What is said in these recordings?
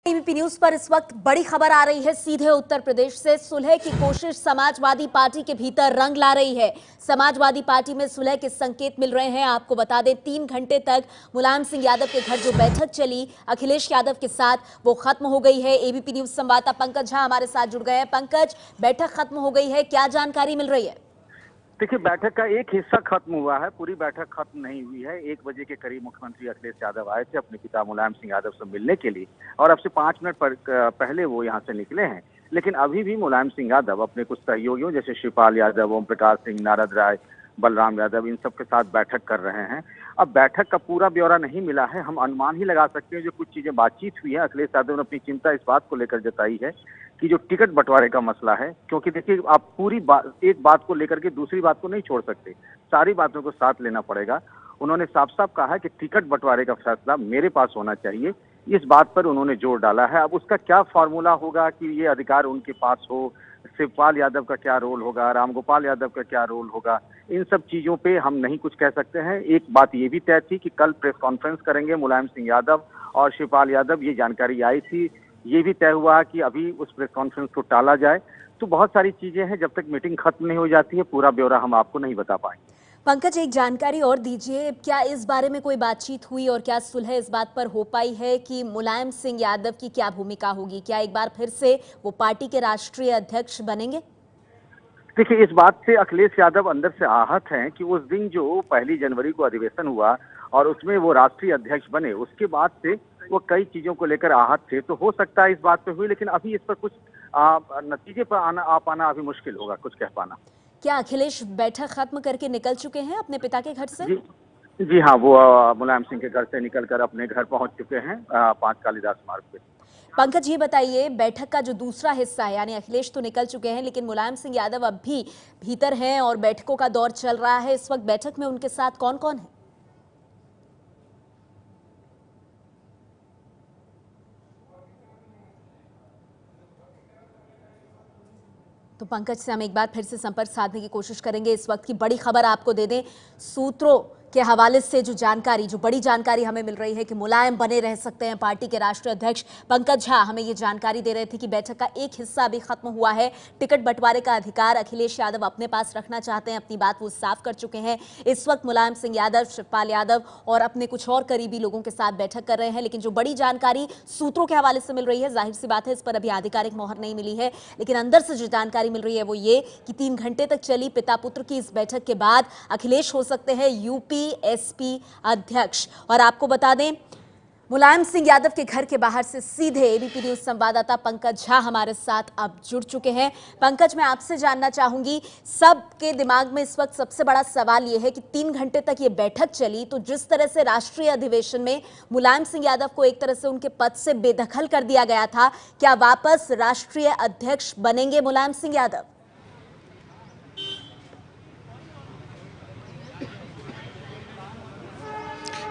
ABP news पर इस वक्त बड़ी खबर आ रही है सीधे उत्तर प्रदेश से। सुलह की कोशिश समाजवादी पार्टी के भीतर रंग ला रही है। समाजवादी पार्टी में सुलह के संकेत मिल रहे हैं। आपको बता दें 3 घंटे तक मुलायम सिंह यादव के घर जो बैठक चली अखिलेश यादव के साथ, वो खत्म हो गई है। एबीपी न्यूज संवाददाता पंकज झा हमारे साथ जुड़ गए हैं। पंकज, बैठक खत्म हो गई है, क्या जानकारी मिल रही है? देखिए, बैठक का एक हिस्सा खत्म हुआ है, पूरी बैठक खत्म नहीं हुई है। 1 बजे के करीब मुख्यमंत्री अखिलेश यादव आए थे अपने पिता मुलायम सिंह यादव से मिलने के लिए और अब से 5 मिनट पहले वो यहाँ से निकले हैं। लेकिन अभी भी मुलायम सिंह यादव अपने कुछ सहयोगियों जैसे शिवपाल यादव, ओम प्रकाश सिंह, नारद राय, बलराम यादव, इन सब के साथ बैठक कर रहे हैं। अब बैठक का पूरा ब्यौरा नहीं मिला है, हम अनुमान ही लगा सकते हैं जो कुछ चीजें बातचीत हुई है। अखिलेश यादव ने अपनी चिंता इस बात को लेकर जताई है कि जो टिकट बंटवारे का मसला है, क्योंकि देखिए आप पूरी एक बात को लेकर के दूसरी बात को नहीं छोड़ सकते, सारी बातों को साथ लेना पड़ेगा। उन्होंने साफ साफ कहा है कि टिकट बंटवारे का फैसला मेरे पास होना चाहिए, इस बात पर उन्होंने जोर डाला है। अब उसका क्या फॉर्मूला होगा कि ये अधिकार उनके पास हो, शिवपाल यादव का क्या रोल होगा, रामगोपाल यादव का क्या रोल होगा, इन सब चीजों पे हम नहीं कुछ कह सकते हैं। एक बात ये भी तय थी कि कल प्रेस कॉन्फ्रेंस करेंगे मुलायम सिंह यादव और शिवपाल यादव, ये जानकारी आई थी। ये भी तय हुआ कि अभी उस प्रेस कॉन्फ्रेंस को टाला जाए। तो बहुत सारी चीजें हैं, जब तक मीटिंग खत्म नहीं हो जाती है पूरा ब्यौरा हम आपको नहीं बता पाएंगे। पंकज, एक जानकारी और दीजिए, क्या इस बारे में कोई बातचीत हुई और क्या सुलह इस बात पर हो पाई है कि मुलायम सिंह यादव की क्या भूमिका होगी? क्या एक बार फिर से वो पार्टी के राष्ट्रीय अध्यक्ष बनेंगे? देखिए, इस बात से अखिलेश यादव अंदर से आहत हैं कि उस दिन जो 1 जनवरी को अधिवेशन हुआ और उसमें वो राष्ट्रीय अध्यक्ष बने, उसके बाद से वो कई चीजों को लेकर आहत थे। तो हो सकता है इस बात पे हुई, लेकिन अभी इस पर कुछ नतीजे पर आ पाना अभी मुश्किल होगा, कुछ कह पाना। क्या अखिलेश बैठक खत्म करके निकल चुके हैं अपने पिता के घर से? जी हाँ, वो मुलायम सिंह के घर से निकलकर अपने घर पहुंच चुके हैं 5 कालिदास मार्ग पे। पंकज, ये बताइए, बैठक का जो दूसरा हिस्सा है, यानी अखिलेश तो निकल चुके हैं लेकिन मुलायम सिंह यादव अब भी भीतर हैं और बैठकों का दौर चल रहा है। इस वक्त बैठक में उनके साथ कौन कौन है? तो पंकज से हम एक बार फिर से संपर्क साधने की कोशिश करेंगे। इस वक्त की बड़ी खबर आपको दे दें, सूत्रों के हवाले से जो बड़ी जानकारी हमें मिल रही है कि मुलायम बने रह सकते हैं पार्टी के राष्ट्रीय अध्यक्ष। पंकज झा हमें ये जानकारी दे रहे थे कि बैठक का एक हिस्सा अभी खत्म हुआ है। टिकट बंटवारे का अधिकार अखिलेश यादव अपने पास रखना चाहते हैं, अपनी बात वो साफ कर चुके हैं। इस वक्त मुलायम सिंह यादव, शिवपाल यादव और अपने कुछ और करीबी लोगों के साथ बैठक कर रहे हैं। लेकिन जो बड़ी जानकारी सूत्रों के हवाले से मिल रही है, जाहिर सी बात है इस पर अभी आधिकारिक मोहर नहीं मिली है, लेकिन अंदर से जो जानकारी मिल रही है वो ये कि 3 घंटे तक चली पिता पुत्र की इस बैठक के बाद अखिलेश हो सकते हैं यूपी एसपी अध्यक्ष। और आपको बता दें, मुलायम सिंह यादव के घर के बाहर से सीधे एबीपी न्यूज संवाददाता पंकज झा हमारे साथ अब जुड़ चुके हैं। पंकज, मैं आपसे जानना चाहूंगी, सबके दिमाग में इस वक्त सबसे बड़ा सवाल यह है कि 3 घंटे तक ये बैठक चली, तो जिस तरह से राष्ट्रीय अधिवेशन में मुलायम सिंह यादव को एक तरह से उनके पद से बेदखल कर दिया गया था, क्या वापस राष्ट्रीय अध्यक्ष बनेंगे मुलायम सिंह यादव?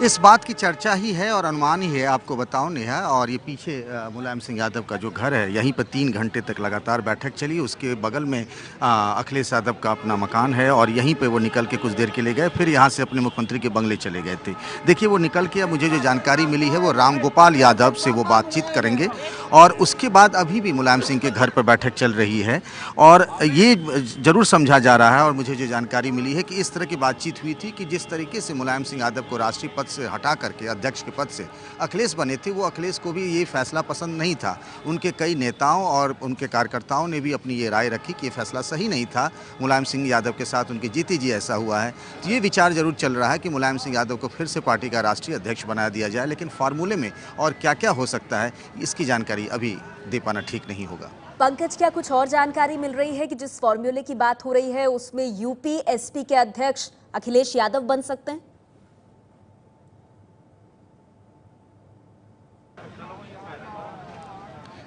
इस बात की चर्चा ही है और अनुमान ही है, आपको बताऊं नेहा। और ये पीछे मुलायम सिंह यादव का जो घर है, यहीं पर 3 घंटे तक लगातार बैठक चली। उसके बगल में अखिलेश यादव का अपना मकान है और यहीं पे वो निकल के कुछ देर के लिए गए, फिर यहाँ से अपने मुख्यमंत्री के बंगले चले गए थे। देखिए, वो निकल के, मुझे जो जानकारी मिली है वो रामगोपाल यादव से वो बातचीत करेंगे और उसके बाद अभी भी मुलायम सिंह के घर पर बैठक चल रही है। और ये जरूर समझा जा रहा है और मुझे जो जानकारी मिली है कि इस तरह की बातचीत हुई थी कि जिस तरीके से मुलायम सिंह यादव को राष्ट्रीय पद से हटा करके अध्यक्ष के पद से अखिलेश बने थे, वो अखिलेश को भी ये फैसला पसंद नहीं था। उनके कई नेताओं और उनके कार्यकर्ताओं ने भी अपनी ये राय रखी कि ये फैसला सही नहीं था। मुलायम सिंह यादव के साथ उनकी जीती जी ऐसा हुआ है। तो ये विचार जरूर चल रहा है कि मुलायम सिंह यादव को फिर से पार्टी का राष्ट्रीय अध्यक्ष बना दिया जाए, लेकिन फार्मूले में और क्या क्या हो सकता है इसकी जानकारी अभी दे पाना ठीक नहीं होगा। पंकज, क्या कुछ और जानकारी मिल रही है कि जिस फॉर्मूले की बात हो रही है उसमें यूपी एसपी के अध्यक्ष अखिलेश यादव बन सकते हैं?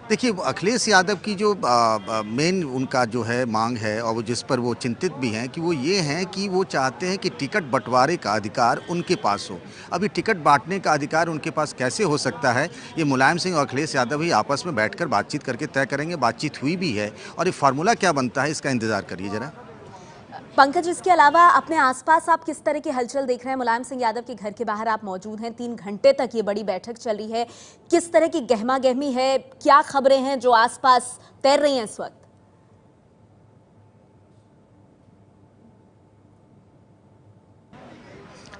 देखिए, अखिलेश यादव की जो मेन उनका जो है मांग है और वो जिस पर वो चिंतित भी हैं कि वो ये हैं कि वो चाहते हैं कि टिकट बंटवारे का अधिकार उनके पास हो। अभी टिकट बांटने का अधिकार उनके पास कैसे हो सकता है, ये मुलायम सिंह और अखिलेश यादव ही आपस में बैठकर बातचीत करके तय करेंगे। बातचीत हुई भी है और ये फार्मूला क्या बनता है इसका इंतज़ार करिए ज़रा। पंकज, इसके अलावा अपने आसपास आप किस तरह की हलचल देख रहे हैं? मुलायम सिंह यादव के घर के बाहर आप मौजूद हैं, 3 घंटे तक ये बड़ी बैठक चल रही है। किस तरह की गहमा गहमी है? क्या खबरें हैं जो आसपास तैर रही हैं इस वक्त?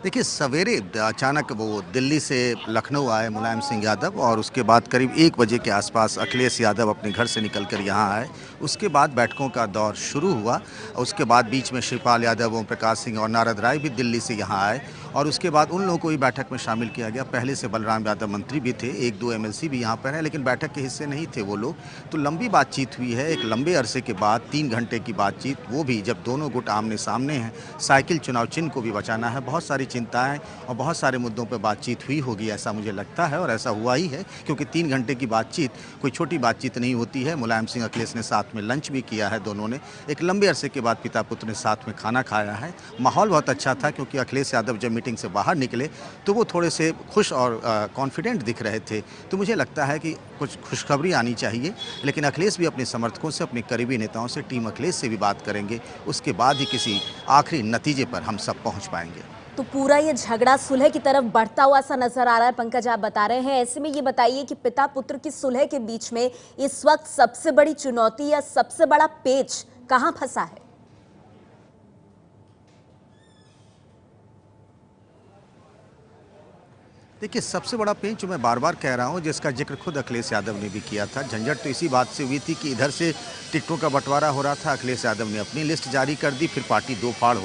देखिए, सवेरे अचानक वो दिल्ली से लखनऊ आए मुलायम सिंह यादव, और उसके बाद करीब 1 बजे के आसपास अखिलेश यादव अपने घर से निकलकर यहाँ आए। उसके बाद बैठकों का दौर शुरू हुआ। उसके बाद बीच में शिवपाल यादव, ओम प्रकाश सिंह और नारद राय भी दिल्ली से यहाँ आए, और उसके बाद उन लोगों को भी बैठक में शामिल किया गया। पहले से बलराम यादव मंत्री भी थे, 1-2 एमएलसी भी यहाँ पर हैं, लेकिन बैठक के हिस्से नहीं थे वो लोग। तो लंबी बातचीत हुई है, एक लंबे अरसे के बाद 3 घंटे की बातचीत, वो भी जब दोनों गुट आमने सामने हैं। साइकिल चुनाव चिन्ह को भी बचाना है, बहुत सारी चिंताएं और बहुत सारे मुद्दों पर बातचीत हुई होगी, ऐसा मुझे लगता है, और ऐसा हुआ ही है, क्योंकि 3 घंटे की बातचीत कोई छोटी बातचीत नहीं होती है। मुलायम सिंह अखिलेश ने साथ में लंच भी किया है, दोनों ने एक लंबे अरसे के बाद पिता पुत्र ने साथ में खाना खाया है। माहौल बहुत अच्छा था, क्योंकि अखिलेश यादव जब मीटिंग से बाहर निकले तो वो थोड़े से खुश और कॉन्फिडेंट दिख रहे थे। तो मुझे लगता है कि कुछ खुशखबरी आनी चाहिए, लेकिन अखिलेश भी अपने समर्थकों से, अपने करीबी नेताओं से, टीम अखिलेश से भी बात करेंगे। उसके बाद ही किसी आखिरी नतीजे पर हम सब पहुंच पाएंगे। तो पूरा ये झगड़ा सुलह की तरफ बढ़ता हुआ सा नजर आ रहा है। पंकज, आप बता रहे हैं, ऐसे में ये बताइए कि पिता पुत्र की सुलह के बीच में इस वक्त सबसे बड़ी चुनौती या सबसे बड़ा पेच कहां फंसा है? देखिए, सबसे बड़ा पेंच जो मैं बार बार कह रहा हूँ, जिसका जिक्र खुद अखिलेश यादव ने भी किया था, झंझट तो इसी बात से हुई थी कि इधर से टिकटों का बंटवारा हो रहा था, अखिलेश यादव ने अपनी लिस्ट जारी कर दी, फिर पार्टी दो फाड़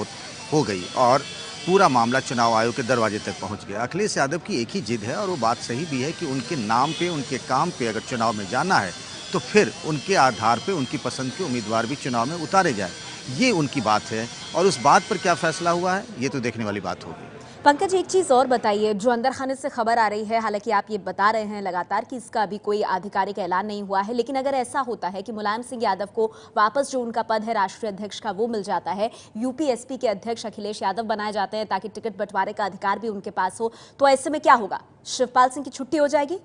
हो गई और पूरा मामला चुनाव आयोग के दरवाजे तक पहुंच गया। अखिलेश यादव की एक ही जिद है, और वो बात सही भी है, कि उनके नाम पे, उनके काम पे अगर चुनाव में जाना है तो फिर उनके आधार पे उनकी पसंद के उम्मीदवार भी चुनाव में उतारे जाए। ये उनकी बात है, और उस बात पर क्या फैसला हुआ है, ये तो देखने वाली बात होगी। पंकज, एक चीज और बताइए, जो अंदर खाने से खबर आ रही है, हालांकि आप ये बता रहे हैं लगातार कि इसका अभी कोई आधिकारिक ऐलान नहीं हुआ है, लेकिन अगर ऐसा होता है कि मुलायम सिंह यादव को वापस जो उनका पद है राष्ट्रीय अध्यक्ष का वो मिल जाता है, यूपीएसपी के अध्यक्ष अखिलेश यादव बनाए जाते हैं ताकि टिकट बंटवारे का अधिकार भी उनके पास हो, तो ऐसे में क्या होगा? शिवपाल सिंह की छुट्टी हो जाएगी?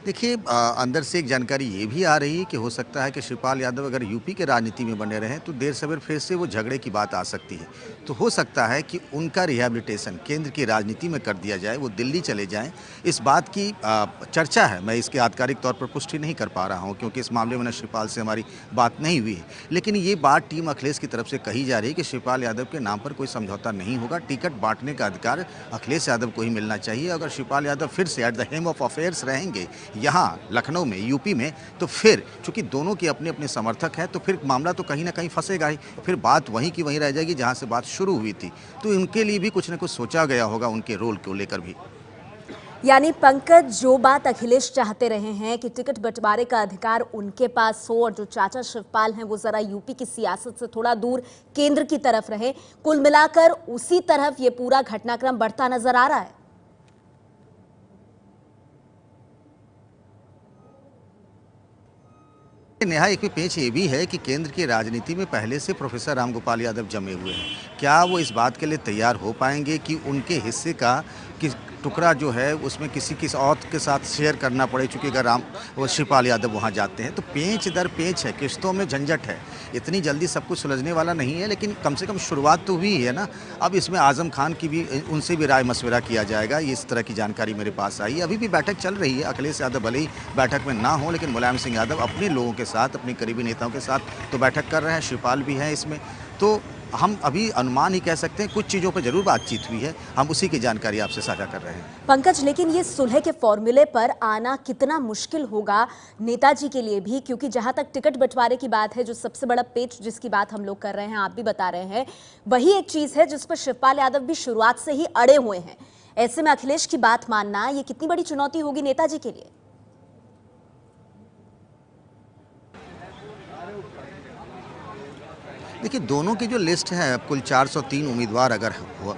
देखिए, अंदर से एक जानकारी ये भी आ रही है कि हो सकता है कि शिवपाल यादव अगर यूपी के राजनीति में बने रहें तो देर सवेर फिर से वो झगड़े की बात आ सकती है। तो हो सकता है कि उनका रिहैबिलिटेशन केंद्र की राजनीति में कर दिया जाए, वो दिल्ली चले जाएं। इस बात की चर्चा है, मैं इसके आधिकारिक तौर पर पुष्टि नहीं कर पा रहा हूँ, क्योंकि इस मामले में न शिवपाल से हमारी बात नहीं हुई है। लेकिन ये बात टीम अखिलेश की तरफ से कही जा रही है कि शिवपाल यादव के नाम पर कोई समझौता नहीं होगा, टिकट बांटने का अधिकार अखिलेश यादव को ही मिलना चाहिए। अगर शिवपाल यादव फिर से at the helm of affairs रहेंगे यहाँ लखनऊ में, यूपी में, तो फिर चूंकि दोनों के अपने अपने समर्थक हैं, तो फिर मामला तो कहीं ना कहीं फंसेगा ही, फिर बात वहीं की वहीं रह जाएगी जहां से बात शुरू हुई थी। तो इनके लिए भी कुछ ना कुछ सोचा गया होगा, उनके रोल को लेकर भी। यानी पंकज, जो बात अखिलेश चाहते रहे हैं कि टिकट बंटवारे का अधिकार उनके पास हो और जो चाचा शिवपाल हैं वो जरा यूपी की सियासत से थोड़ा दूर केंद्र की तरफ रहे, कुल मिलाकर उसी तरफ ये पूरा घटनाक्रम बढ़ता नजर आ रहा है। नेहा, एक भी पेच ये भी है कि केंद्र की राजनीति में पहले से प्रोफेसर रामगोपाल यादव जमे हुए हैं। क्या वो इस बात के लिए तैयार हो पाएंगे कि उनके हिस्से का टुकड़ा जो है उसमें किसी और के साथ शेयर करना पड़े, चूँकि अगर वो शिवपाल यादव वहाँ जाते हैं तो पेच दर पेच है, किश्तों में झंझट है। इतनी जल्दी सब कुछ सुलझने वाला नहीं है, लेकिन कम से कम शुरुआत तो हुई है ना। अब इसमें आजम खान की भी, उनसे भी राय मशविरा किया जाएगा, ये इस तरह की जानकारी मेरे पास आई। अभी भी बैठक चल रही है, अखिलेश यादव भले ही बैठक में ना हो, लेकिन मुलायम सिंह यादव अपने लोगों के साथ, अपने करीबी नेताओं के साथ तो बैठक कर रहे हैं, शिवपाल भी हैं इसमें। तो हम अभी अनुमान ही कह सकते हैं, कुछ चीज़ों पर जरूर बातचीत हुई है, हम उसी की जानकारी आपसे साझा कर रहे हैं। पंकज, लेकिन ये सुलह के फॉर्मूले पर आना कितना मुश्किल होगा नेताजी के लिए भी, क्योंकि जहां तक टिकट बंटवारे की बात है, जो सबसे बड़ा पेच जिसकी बात हम लोग कर रहे हैं, आप भी बता रहे हैं, वही एक चीज है जिस पर शिवपाल यादव भी शुरुआत से ही अड़े हुए हैं। ऐसे में अखिलेश की बात मानना ये कितनी बड़ी चुनौती होगी नेताजी के लिए? देखिए, दोनों की जो लिस्ट है, कुल 403 उम्मीदवार अगर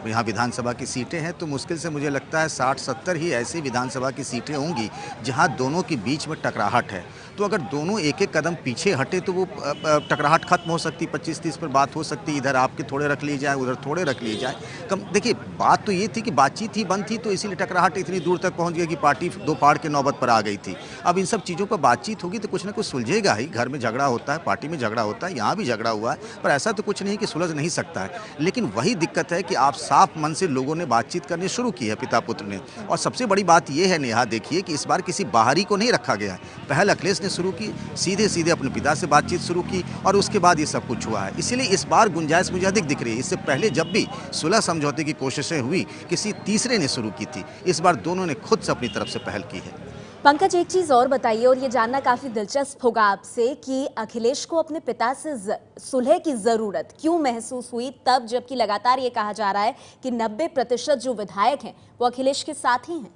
यहाँ विधानसभा की सीटें हैं, तो मुश्किल से मुझे लगता है 60-70 ही ऐसी विधानसभा की सीटें होंगी जहाँ दोनों के बीच में टकराहट है। तो अगर दोनों एक-एक कदम पीछे हटे तो वो टकराहट खत्म हो सकती, 25-30 पर बात हो सकती, इधर आपके थोड़े रख लिए जाए, उधर थोड़े रख लिए जाए। कम देखिए, बात तो ये थी कि बातचीत ही बंद थी, तो इसीलिए टकराहट इतनी दूर तक पहुँच गई कि पार्टी दो फाड़ के नौबत पर आ गई थी। अब इन सब चीज़ों पर बातचीत होगी तो कुछ ना कुछ सुलझेगा ही। घर में झगड़ा होता है, पार्टी में झगड़ा होता है, यहाँ भी झगड़ा हुआ है, पर ऐसा तो कुछ नहीं कि सुलझ नहीं सकता है। लेकिन वही दिक्कत है कि आप साफ मन से लोगों ने बातचीत करनी शुरू की है, पिता पुत्र ने। और सबसे बड़ी बात ये है नेहा, देखिए कि इस बार किसी बाहरी को नहीं रखा गया है। पहल अखिलेश ने शुरू की, सीधे-सीधे अपने पिता से बातचीत शुरू की और उसके बाद ये सब कुछ हुआ है। इसीलिए इस बार गुंजाइश मुझे अधिक दिख रही है। इससे पहले जब भी सुलह समझौते की कोशिशें हुई, किसी तीसरे ने शुरू की थी। इस बार दोनों ने खुद से अपनी तरफ से पहल की है। पंकज, एक चीज और बताइए, और ये जानना काफी दिलचस्प होगा आपसे कि अखिलेश को अपने पिता से सुलह की जरूरत क्यों महसूस हुई, तब जबकि लगातार ये कहा जा रहा है कि 90% जो विधायक हैं वो अखिलेश के साथ ही हैं।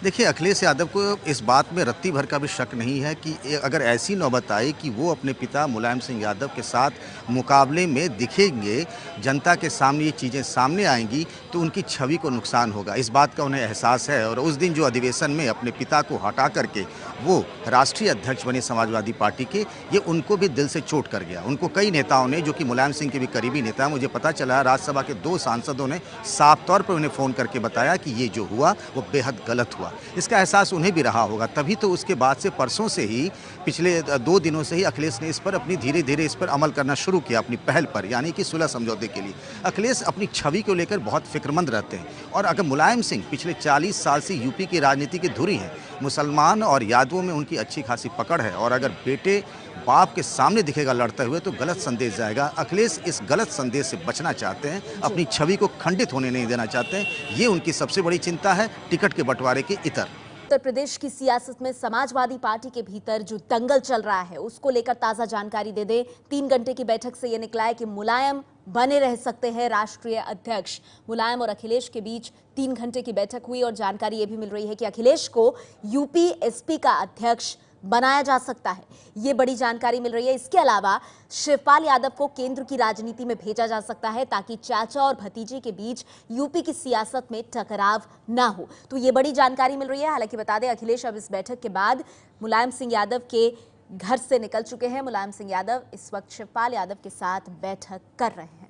देखिए, अखिलेश यादव को इस बात में रत्ती भर का भी शक नहीं है कि अगर ऐसी नौबत आई कि वो अपने पिता मुलायम सिंह यादव के साथ मुकाबले में दिखेंगे, जनता के सामने ये चीज़ें सामने आएंगी तो उनकी छवि को नुकसान होगा। इस बात का उन्हें एहसास है और उस दिन जो अधिवेशन में अपने पिता को हटा करके वो राष्ट्रीय अध्यक्ष बने समाजवादी पार्टी के, ये उनको भी दिल से चोट कर गया। उनको कई नेताओं ने, जो कि मुलायम सिंह के भी करीबी नेता हैं, मुझे पता चला राज्यसभा के 2 सांसदों ने साफ तौर पर उन्हें फ़ोन करके बताया कि ये जो हुआ वो बेहद गलत हुआ। इसका एहसास उन्हें भी रहा होगा, तभी तो उसके बाद से परसों से ही, पिछले 2 दिनों से ही अखिलेश ने इस पर अपनी धीरे-धीरे इस पर अमल करना शुरू किया, अपनी पहल पर, यानी कि सुलह समझौते के लिए। अखिलेश अपनी छवि को लेकर बहुत फिक्रमंद रहते हैं और अगर मुलायम सिंह पिछले 40 साल से यूपी की राजनीति की धुरी हैं, मुसलमान और यादवों में उनकी अच्छी खासी पकड़ है और अगर बेटे बाप के सामने दिखेगा लड़ते हुए तो गलत संदेश जाएगा। अखिलेश इस गलत संदेश से बचना चाहते हैं, अपनी छवि को खंडित होने नहीं देना चाहते हैं। ये उनकी सबसे बड़ी चिंता है, टिकट के बंटवारे के इतर। उत्तर प्रदेश की सियासत में समाजवादी पार्टी के भीतर जो दंगल चल रहा है उसको लेकर ताजा जानकारी दे दे। 3 घंटे की बैठक से यह निकला है कि मुलायम बने रह सकते हैं राष्ट्रीय अध्यक्ष। मुलायम और अखिलेश के बीच 3 घंटे की बैठक हुई और जानकारी यह भी मिल रही है कि अखिलेश को यूपी एसपी का अध्यक्ष बनाया जा सकता है, ये बड़ी जानकारी मिल रही है। इसके अलावा शिवपाल यादव को केंद्र की राजनीति में भेजा जा सकता है ताकि चाचा और भतीजे के बीच यूपी की सियासत में टकराव ना हो, तो ये बड़ी जानकारी मिल रही है। हालांकि बता दें, अखिलेश अब इस बैठक के बाद मुलायम सिंह यादव के घर से निकल चुके हैं। मुलायम सिंह यादव इस वक्त शिवपाल यादव के साथ बैठक कर रहे हैं।